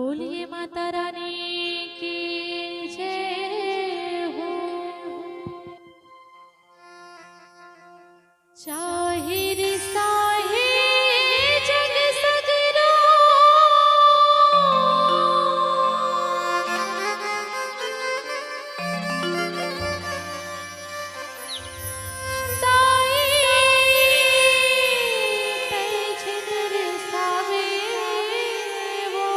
बोलिए माता रानी की जय हो। जाहिर साहे जग सगरो ताई तेज दरसावे वो।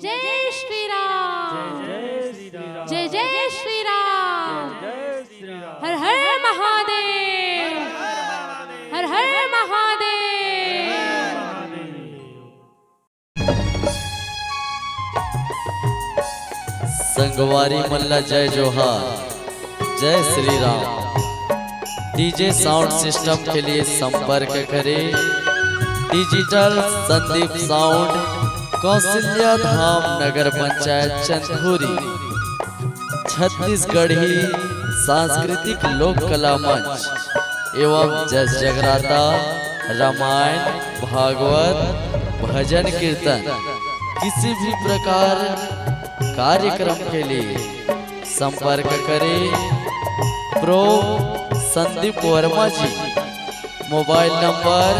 जय श्री राम, जय जय श्री राम, हर हर महादेव, हर हर महादेव। संगवारी मल्ला जय जोहार, जय Shri Ram. DJ sound system के लिए संपर्क करें डिजिटल संदीप साउंड, कौशल्या धाम, नगर पंचायत चंदपुरी, छत्तीसगढ़ी सांस्कृतिक लोक कला मंच एवं जस जगराता, रामायण, भागवत, भजन कीर्तन किसी भी प्रकार कार्यक्रम के लिए संपर्क करें प्रो संदीप वर्मा जी। मोबाइल नंबर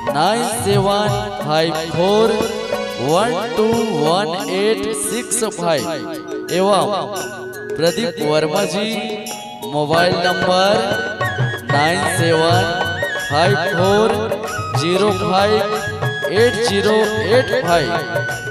9754121865 एवं प्रदीप वर्मा जी मोबाइल नंबर 9754058085।